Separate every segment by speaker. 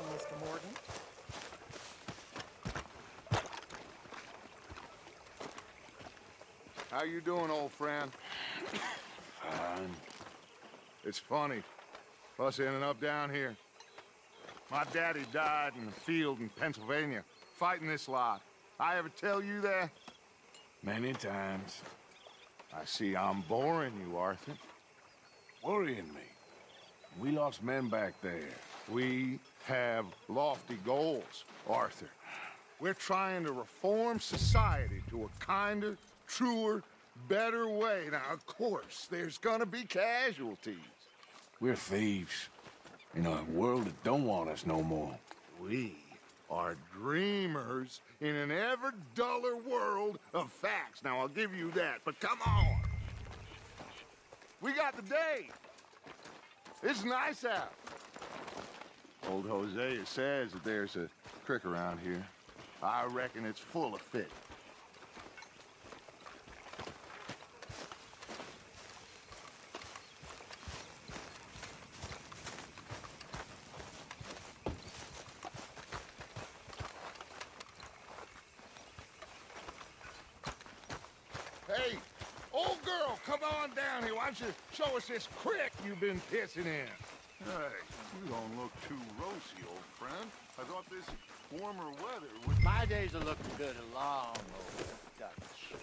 Speaker 1: Mr. Morgan.
Speaker 2: How you doing, old friend?
Speaker 3: Fine.
Speaker 2: It's funny, us ending up down here. My daddy died in the field in Pennsylvania, fighting this lot. I ever tell you that?
Speaker 3: Many times.
Speaker 2: I see I'm boring you, Arthur.
Speaker 3: Worrying me. We lost men back there.
Speaker 2: We have lofty goals, Arthur. We're trying to reform society to a kinder, truer, better way. Now, of course, there's gonna be casualties.
Speaker 3: We're thieves. In a world that don't want us no more.
Speaker 2: We are dreamers in an ever duller world of facts. Now, I'll give you that, but come on. We got the day. It's nice out. Old Hosea says that there's a creek around here. I reckon it's full of fish. Hey, old girl, come on down here. Why don't you show us this creek you've been pissing in?
Speaker 4: Hey, you don't look too rosy, old friend. I thought this warmer weather would...
Speaker 1: My days are looking good along, old Dutch.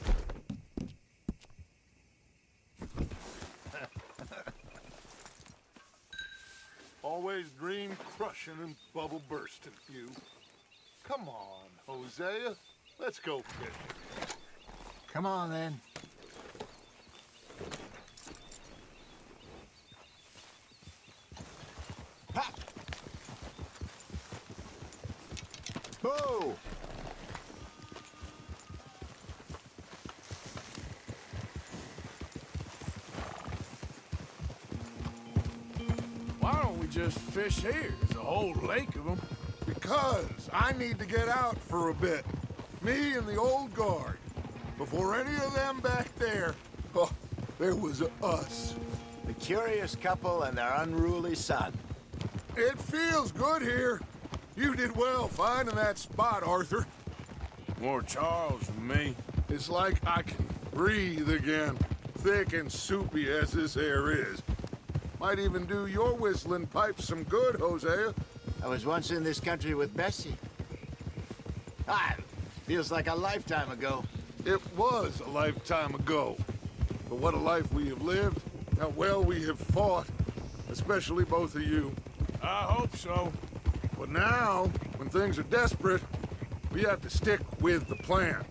Speaker 4: Always dream crushing and bubble bursting, you. Come on, Hosea. Let's go fishing.
Speaker 1: Come on, then. Ha! Whoa!
Speaker 3: Why don't we just fish here? There's a whole lake of them.
Speaker 2: Because I need to get out for a bit. Me and the old guard. Before any of them back there, oh, there was us.
Speaker 1: The curious couple and their unruly son.
Speaker 2: It feels good here. You did well finding that spot, Arthur.
Speaker 3: More Charles than me.
Speaker 2: It's like I can breathe again, thick and soupy as this air is. Might even do your whistling pipes some good, Hosea.
Speaker 1: I was once in this country with Bessie. Feels like a lifetime ago.
Speaker 2: It was a lifetime ago. But what a life we have lived, how well we have fought, especially both of you.
Speaker 3: I hope so.
Speaker 2: But now, when things are desperate, we have to stick with the plan.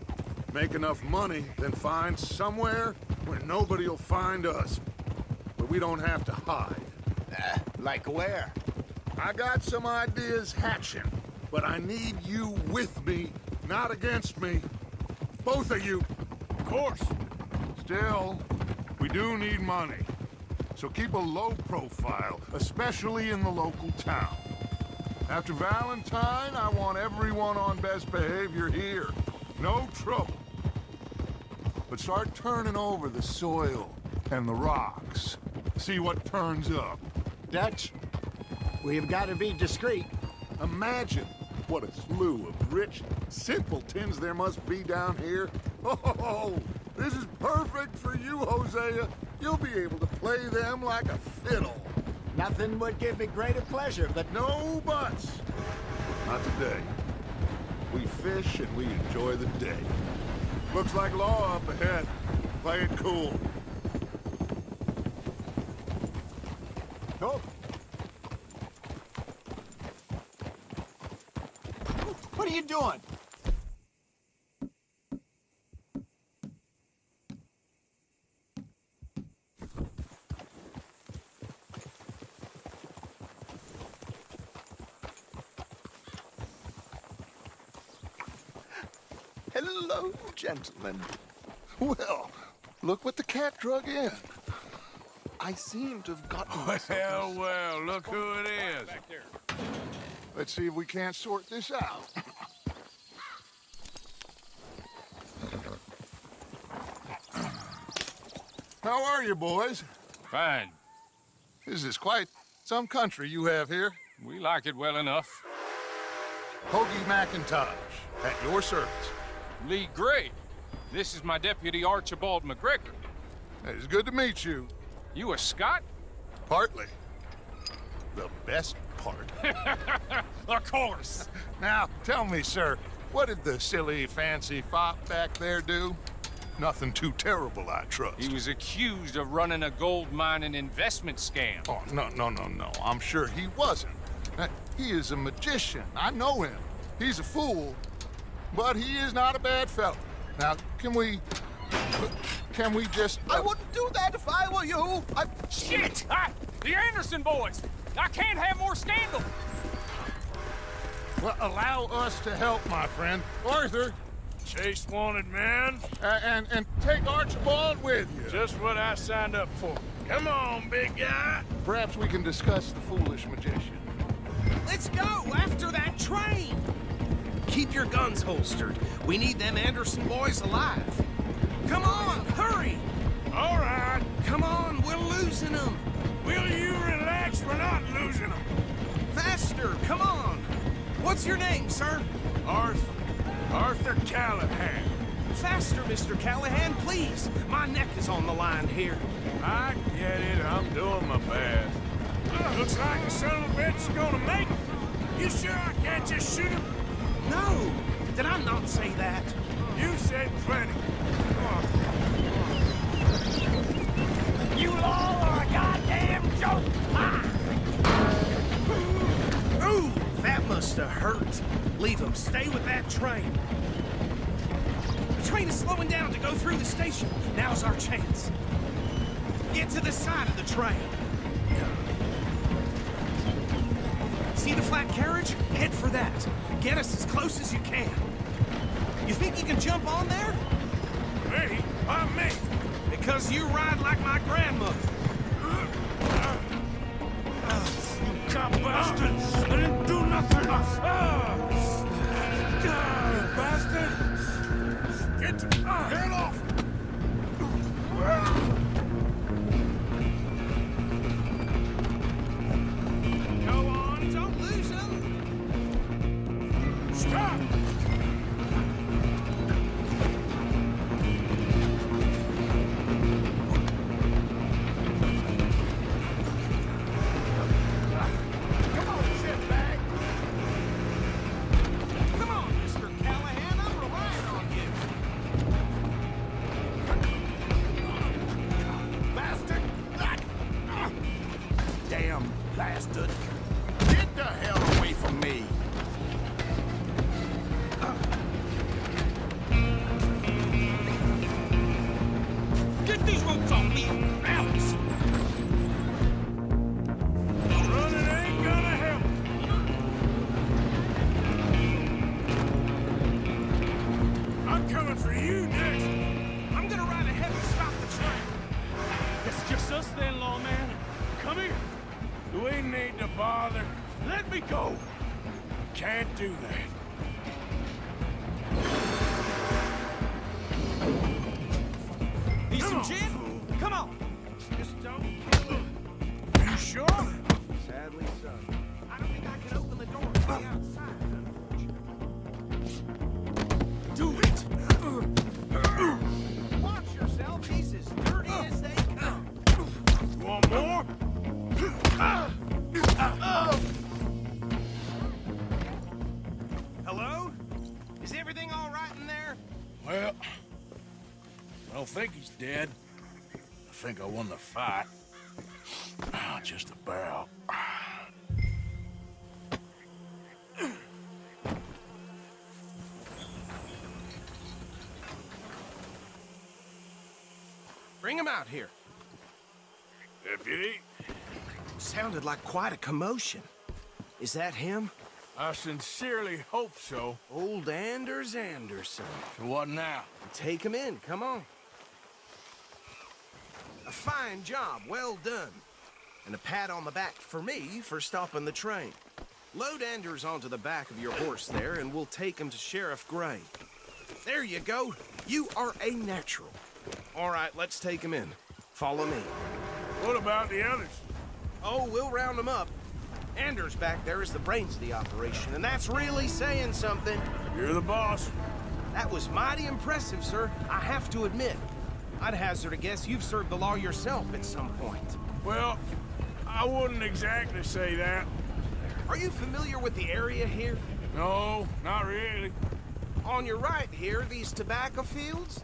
Speaker 2: Make enough money, then find somewhere where nobody will find us. Where we don't have to hide.
Speaker 1: Like where?
Speaker 2: I got some ideas hatching, but I need you with me, not against me. Both of you.
Speaker 3: Of course.
Speaker 2: Still, we do need money. So keep a low profile, especially in the local town. After Valentine, I want everyone on best behavior here. No trouble. But start turning over the soil and the rocks. See what turns up.
Speaker 1: Dutch, we've got to be discreet.
Speaker 2: Imagine what a slew of rich simpletons there must be down here. Oh, this is perfect for you, Hosea. You'll be able to play them like a fiddle.
Speaker 1: Nothing would give me greater pleasure, but
Speaker 2: No buts. Not today. We fish and we enjoy the day. Looks like law up ahead. Play it cool.
Speaker 1: Oh. What are you doing?
Speaker 2: Hello, gentlemen. Well, look what the cat drug in. I seem to have gotten myself...
Speaker 3: Well, look who it is.
Speaker 2: Let's see if we can't sort this out. How are you, boys?
Speaker 5: Fine.
Speaker 2: This is quite some country you have here.
Speaker 5: We like it well enough.
Speaker 2: Hoagie McIntosh, at your service.
Speaker 5: Lee Gray. This is my deputy Archibald McGregor.
Speaker 2: It's good to meet you.
Speaker 5: You a Scot?
Speaker 2: Partly. The best part.
Speaker 5: Of course.
Speaker 2: Now, tell me, sir, what did the silly, fancy fop back there do? Nothing too terrible, I trust.
Speaker 5: He was accused of running a gold mining investment scam.
Speaker 2: Oh, no. I'm sure he wasn't. He is a magician. I know him. He's a fool, but he is not a bad fellow. Now, can we just...
Speaker 1: I wouldn't do that if I were you.
Speaker 5: Shit! The Anderson boys! I can't have more scandal!
Speaker 2: Well, allow us to help, my friend. Arthur,
Speaker 6: Chase wanted man.
Speaker 2: and take Archibald with you.
Speaker 6: Just what I signed up for. Come on, big guy.
Speaker 2: Perhaps we can discuss the foolish magician.
Speaker 7: Let's go after that train! Keep your guns holstered. We need them Anderson boys alive. Come on, hurry!
Speaker 6: All right.
Speaker 7: Come on, we're losing them.
Speaker 6: Will you relax? We're not losing them.
Speaker 7: Faster, come on. What's your name, sir?
Speaker 6: Arthur Callahan.
Speaker 7: Faster, Mr. Callahan, please. My neck is on the line here.
Speaker 6: I get it. I'm doing my best. Looks like the son of a bitch is gonna make it. You sure I can't just shoot him?
Speaker 7: No, did I not say that?
Speaker 6: You said plenty.
Speaker 1: You all are a goddamn joke.
Speaker 7: Ooh, that must have hurt. Leave him. Stay with that train. The train is slowing down to go through the station. Now's our chance. Get to the side of the train. See the flat carriage? Head for that. Get us as close as you can. You think you can jump on there?
Speaker 6: Me? Why me?
Speaker 7: Because you ride like my grandmother.
Speaker 6: You cop bastards! I didn't do nothing! You bastard! Get off!
Speaker 7: Go on, don't lose them.
Speaker 6: Stop!
Speaker 7: Come on, Mr. Callahan, I'm relying on you.
Speaker 2: Bastard!
Speaker 1: Damn bastard. Get the hell away from me.
Speaker 7: Get these ropes off me, Alex.
Speaker 6: Running ain't gonna help. I'm coming for you next.
Speaker 7: I'm gonna ride ahead and stop the train.
Speaker 6: It's just us then, lawman. Come here. Do we need to bother? Let me go. Can't do that.
Speaker 7: Need some gin? Come on. Just don't.
Speaker 6: You sure?
Speaker 7: Sadly so. I don't think I can open the door from the outside. Do it! Watch yourself. He's as dirty as they come.
Speaker 6: You want more?
Speaker 7: Hello? Is everything all right in there?
Speaker 3: Well, I don't think he's dead. I think I won the fight. Just about.
Speaker 7: Bring him out here.
Speaker 6: Deputy,
Speaker 7: Sounded like quite a commotion. Is that him?
Speaker 6: I sincerely hope so.
Speaker 7: Old Anders Anderson.
Speaker 3: So what now?
Speaker 7: Take him in, come on. A fine job, well done. And a pat on the back for me for stopping the train. Load Anders onto the back of your horse there, and we'll take him to Sheriff Gray. There you go. You are a natural. All right, let's take him in. Follow me.
Speaker 6: What about the others?
Speaker 7: Oh, we'll round them up. Anders back there is the brains of the operation, and that's really saying something.
Speaker 6: You're the boss.
Speaker 7: That was mighty impressive, sir. I have to admit. I'd hazard a guess you've served the law yourself at some point.
Speaker 6: Well, I wouldn't exactly say that.
Speaker 7: Are you familiar with the area here?
Speaker 6: No, not really.
Speaker 7: On your right here, these tobacco fields?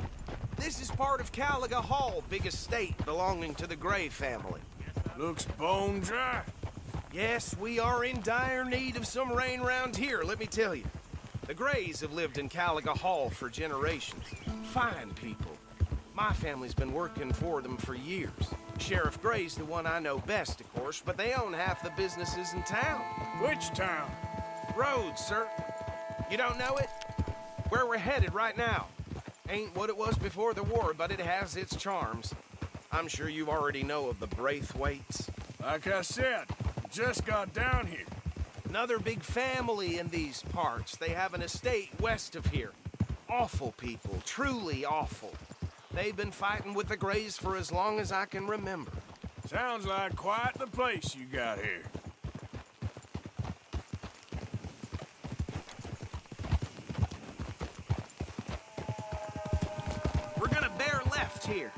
Speaker 7: This is part of Caliga Hall, big estate belonging to the Gray family.
Speaker 6: Looks bone dry.
Speaker 7: Yes, we are in dire need of some rain round here, let me tell you. The Grays have lived in Caliga Hall for generations. Fine people. My family's been working for them for years. Sheriff Gray's the one I know best, of course, but they own half the businesses in town.
Speaker 6: Which town?
Speaker 7: Rhodes, sir. You don't know it? Where we're headed right now. Ain't what it was before the war, but it has its charms. I'm sure you already know of the Braithwaites.
Speaker 6: Like I said, just got down here.
Speaker 7: Another big family in these parts. They have an estate west of here. Awful people, truly awful. They've been fighting with the Grays for as long as I can remember.
Speaker 6: Sounds like quite the place you got here.
Speaker 7: We're gonna bear left here.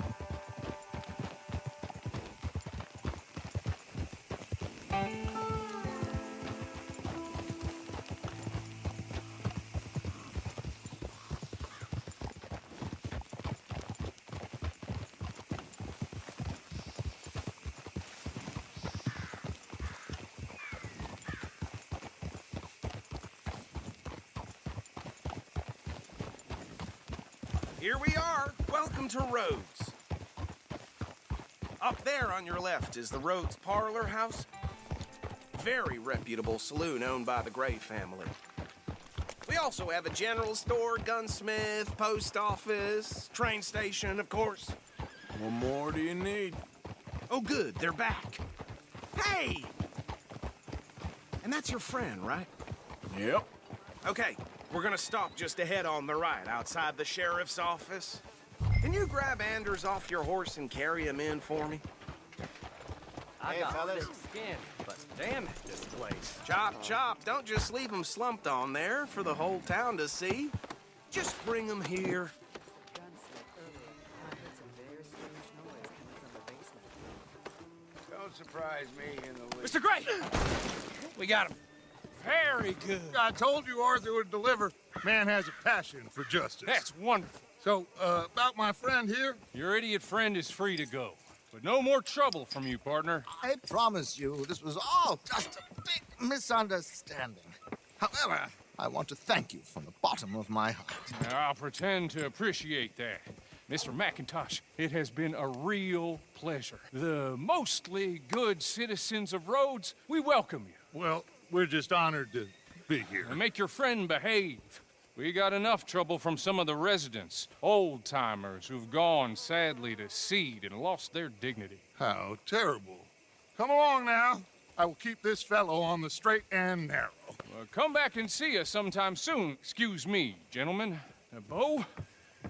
Speaker 7: Here we are. Welcome to Rhodes. Up there on your left is the Rhodes Parlor House. Very reputable saloon owned by the Gray family. We also have a general store, gunsmith, post office, train station, of course.
Speaker 6: What more do you need?
Speaker 7: Oh, good. They're back. Hey! And that's your friend, right?
Speaker 6: Yep.
Speaker 7: Okay, we're gonna stop just ahead on the right, outside the sheriff's office. Can you grab Anders off your horse and carry him in for me?
Speaker 1: I got thick skin, but damn it, this place.
Speaker 7: Chop, chop. Don't just leave him slumped on there for the whole town to see. Just bring him here.
Speaker 3: Don't surprise me in the least.
Speaker 5: Mr. Gray! We got him. Very good.
Speaker 2: I told you Arthur would deliver. Man has a passion for justice.
Speaker 5: That's wonderful.
Speaker 2: So, about my friend here?
Speaker 5: Your idiot friend is free to go. But no more trouble from you, partner.
Speaker 8: I promise you, this was all just a big misunderstanding. However, I want to thank you from the bottom of my heart.
Speaker 5: I'll pretend to appreciate that. Mr. McIntosh, it has been a real pleasure. The mostly good citizens of Rhodes, we welcome you.
Speaker 2: Well, we're just honored to be here.
Speaker 5: And make your friend behave. We got enough trouble from some of the residents, old-timers who've gone, sadly, to seed and lost their dignity.
Speaker 2: How terrible. Come along now. I will keep this fellow on the straight and narrow.
Speaker 5: Come back and see us sometime soon. Excuse me, gentlemen. Bo,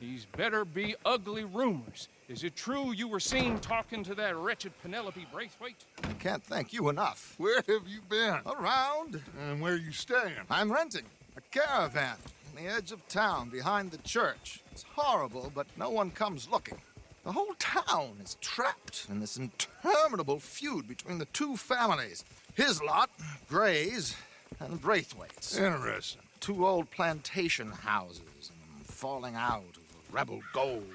Speaker 5: these better be ugly rumors. Is it true you were seen talking to that wretched Penelope Braithwaite?
Speaker 8: I can't thank you enough.
Speaker 2: Where have you been?
Speaker 8: Around,
Speaker 2: And where you staying?
Speaker 8: I'm renting a caravan on the edge of town behind the church. It's horrible, but no one comes looking. The whole town is trapped in this interminable feud between the two families. His lot, Gray's, and Braithwaite's.
Speaker 2: Interesting.
Speaker 8: Two old plantation houses, and falling out over rebel gold,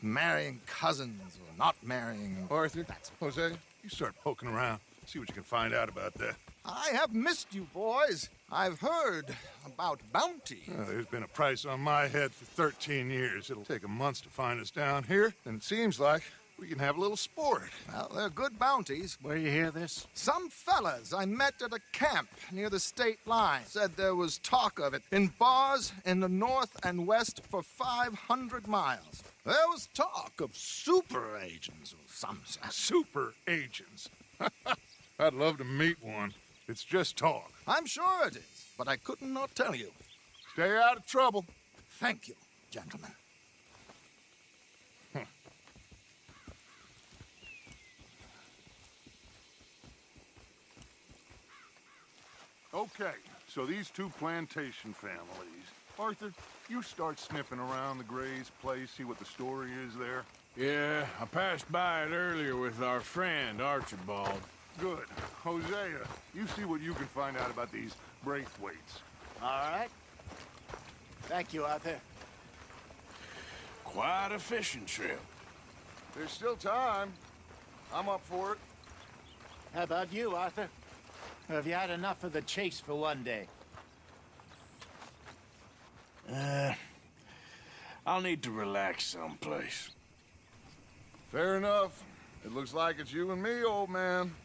Speaker 8: and marrying cousins or not marrying.
Speaker 2: Arthur, Jose, you start poking around. See what you can find out about that.
Speaker 8: I have missed you, boys. I've heard about bounty.
Speaker 2: There's been a price on my head for 13 years. It'll take a month to find us down here, and it seems like we can have a little sport.
Speaker 8: Well, they're good bounties.
Speaker 6: Where you hear this?
Speaker 8: Some fellas I met at a camp near the state line said there was talk of it in bars in the north and west for 500 miles. There was talk of super agents or some such.
Speaker 2: Super agents. I'd love to meet one. It's just talk.
Speaker 8: I'm sure it is, but I couldn't not tell you.
Speaker 2: Stay out of trouble.
Speaker 8: Thank you, gentlemen.
Speaker 2: Okay, so these two plantation families. Arthur, you start sniffing around the Gray's place, see what the story is there.
Speaker 6: Yeah, I passed by it earlier with our friend, Archibald.
Speaker 2: Good. Hosea, you see what you can find out about these Braithwaites.
Speaker 1: All right. Thank you, Arthur.
Speaker 6: Quite a fishing trip.
Speaker 2: There's still time. I'm up for it.
Speaker 1: How about you, Arthur? Or have you had enough of the chase for one day?
Speaker 6: I'll need to relax someplace.
Speaker 2: Fair enough. It looks like it's you and me, old man.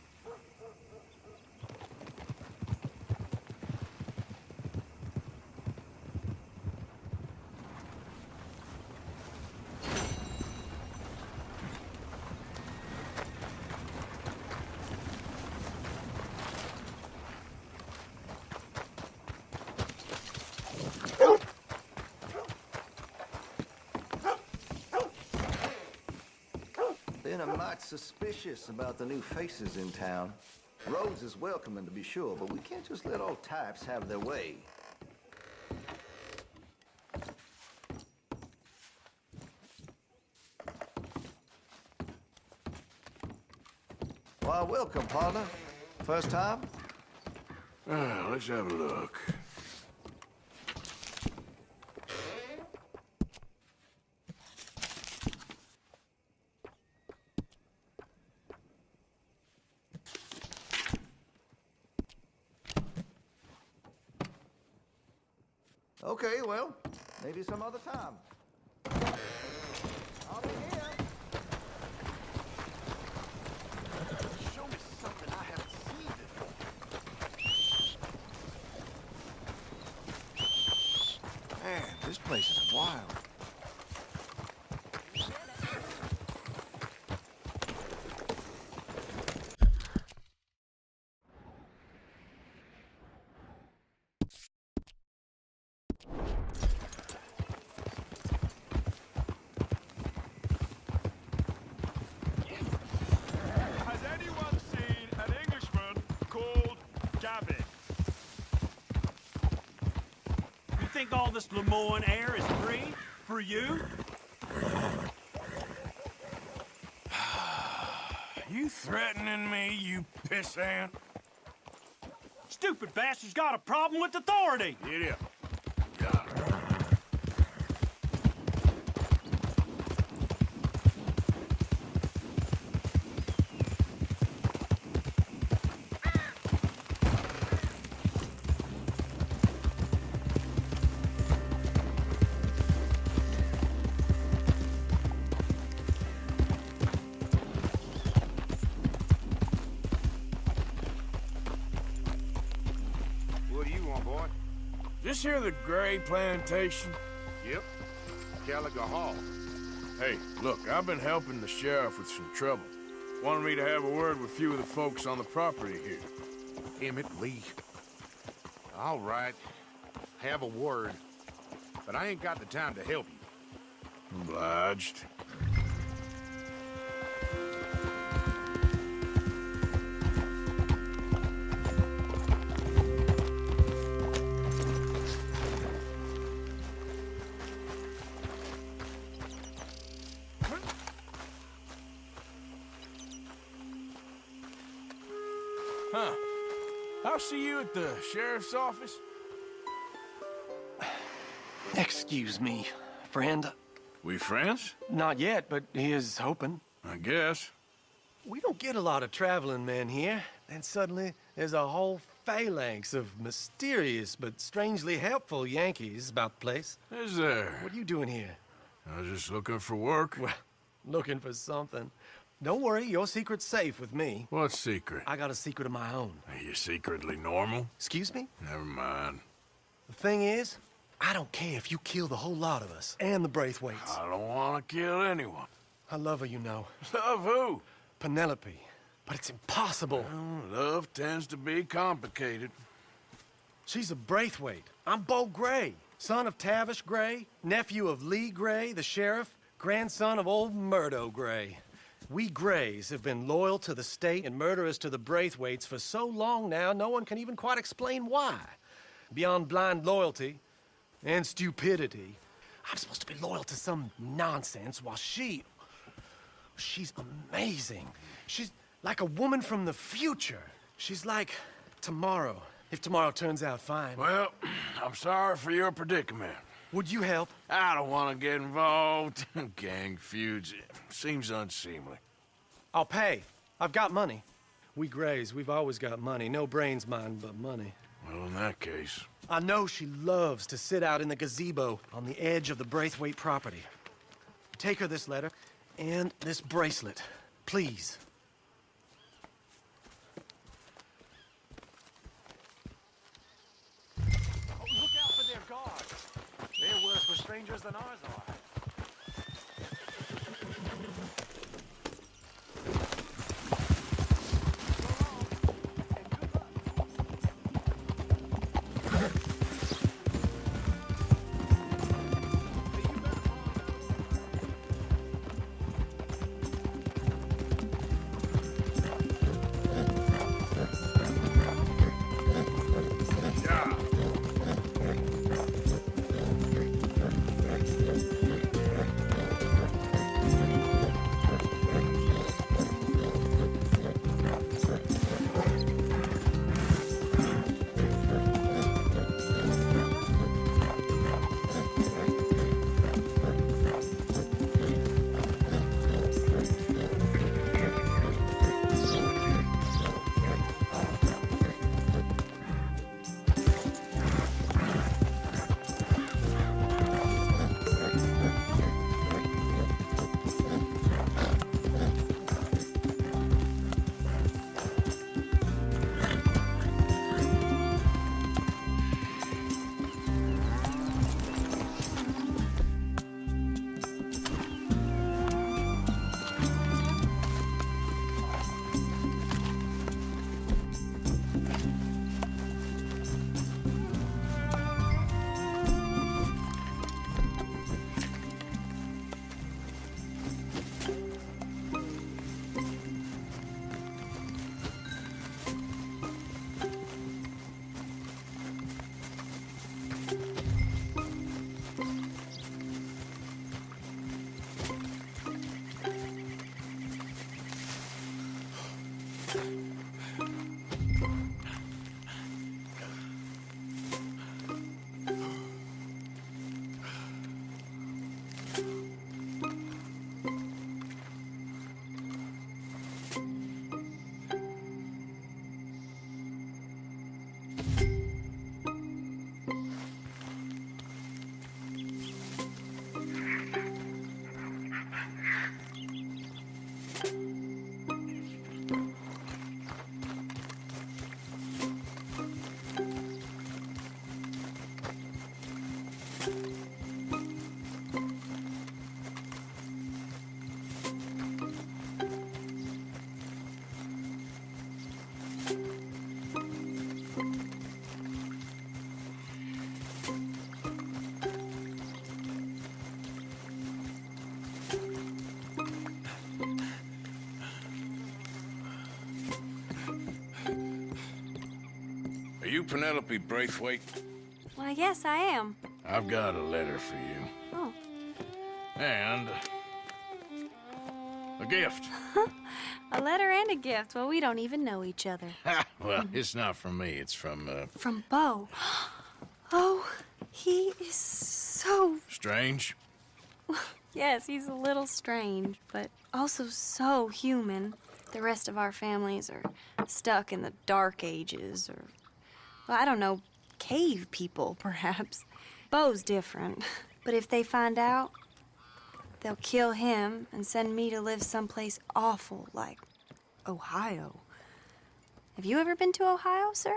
Speaker 9: Been a mite suspicious about the new faces in town. Rhodes is welcoming, to be sure, but we can't just let old types have their way. Why, welcome, partner. First time?
Speaker 6: Let's have a look.
Speaker 9: Okay, well, maybe some other time. I'll be here. Show me something I haven't seen before. Man, this place is wild.
Speaker 6: Has anyone seen an Englishman called Gavin?
Speaker 10: You think all this Lemoyne air is free for you?
Speaker 6: You threatening me, you pissant?
Speaker 10: Stupid bastard's got a problem with authority.
Speaker 6: Get up. Got it.
Speaker 2: What do you want, boy?
Speaker 6: This here the Gray Plantation?
Speaker 2: Yep. Gallagher Hall.
Speaker 6: Hey, look, I've been helping the sheriff with some trouble. Wanted me to have a word with a few of the folks on the property here.
Speaker 2: Emmett Lee. All right. Have a word. But I ain't got the time to help you.
Speaker 6: Obliged. Huh. I'll see you at the sheriff's office.
Speaker 11: Excuse me, friend.
Speaker 6: We friends?
Speaker 11: Not yet, but he is hoping.
Speaker 6: I guess.
Speaker 11: We don't get a lot of traveling men here. Then suddenly there's a whole phalanx of mysterious but strangely helpful Yankees about the place.
Speaker 6: Is there?
Speaker 11: What are you doing here?
Speaker 6: I was just looking for work.
Speaker 11: Well, looking for something. Don't worry, your secret's safe with me.
Speaker 6: What secret?
Speaker 11: I got a secret of my own.
Speaker 6: Are you secretly normal?
Speaker 11: Excuse me?
Speaker 6: Never mind.
Speaker 11: The thing is, I don't care if you kill the whole lot of us and the Braithwaites.
Speaker 6: I don't want to kill anyone.
Speaker 11: I love her, you know.
Speaker 6: Love who?
Speaker 11: Penelope. But it's impossible.
Speaker 6: Well, love tends to be complicated.
Speaker 11: She's a Braithwaite. I'm Beau Gray, son of Tavish Gray, nephew of Lee Gray, the sheriff, grandson of old Murdo Gray. We Grays have been loyal to the state and murderers to the Braithwaites for so long now, no one can even quite explain why. Beyond blind loyalty and stupidity, I'm supposed to be loyal to some nonsense while she's amazing. She's like a woman from the future. She's like tomorrow, if tomorrow turns out fine.
Speaker 6: Well, I'm sorry for your predicament.
Speaker 11: Would you help?
Speaker 6: I don't want to get involved in gang feuds. It seems unseemly.
Speaker 11: I'll pay. I've got money. We Grays, we've always got money. No brains, mind, but money.
Speaker 6: Well, in that case...
Speaker 11: I know she loves to sit out in the gazebo on the edge of the Braithwaite property. Take her this letter and this bracelet, please.
Speaker 12: Oh, look out for their guards. They're worse for strangers than ours are.
Speaker 6: Are you Penelope Braithwaite?
Speaker 13: Why, yes, I am.
Speaker 6: I've got a letter for you.
Speaker 13: Oh.
Speaker 6: And... a gift.
Speaker 13: A letter and a gift. Well, we don't even know each other.
Speaker 6: Well, it's not from me. It's from,
Speaker 13: From Beau. Oh, he is so...
Speaker 6: Strange?
Speaker 13: Yes, he's a little strange, but also so human. The rest of our families are stuck in the Dark Ages, or, well, I don't know, cave people, perhaps. Beau's different. But if they find out, they'll kill him and send me to live someplace awful like Ohio. Have you ever been to Ohio, sir?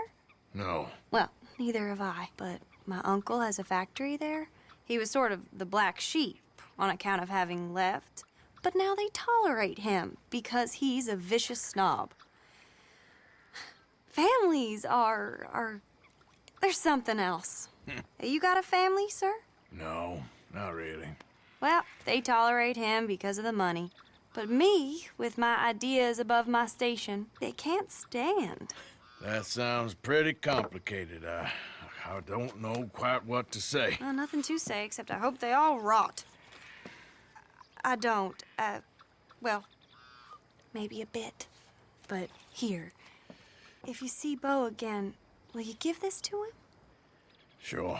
Speaker 6: No.
Speaker 13: Well, neither have I, but my uncle has a factory there. He was sort of the black sheep on account of having left. But now they tolerate him because he's a vicious snob. Families are there's something else. You got a family, sir?
Speaker 6: No, not really.
Speaker 13: Well, they tolerate him because of the money. But me, with my ideas above my station, they can't stand.
Speaker 3: That sounds pretty complicated. I don't know quite what to say.
Speaker 13: Well, nothing to say, except I hope they all rot. I don't. Well, maybe a bit. But here, if you see Bo again, will you give this to him?
Speaker 3: Sure.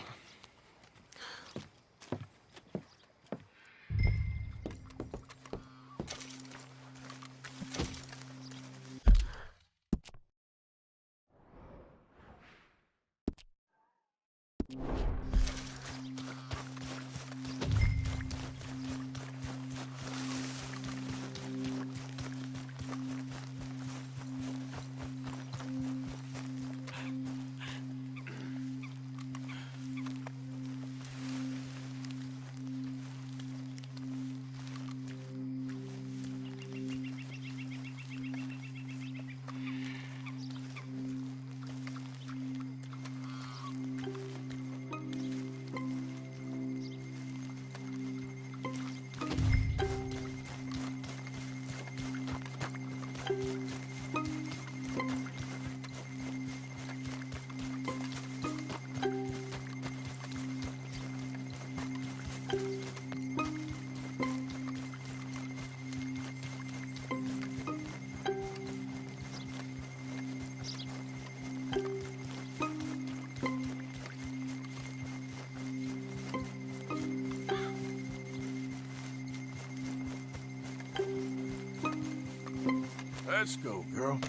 Speaker 3: Let's go, girl.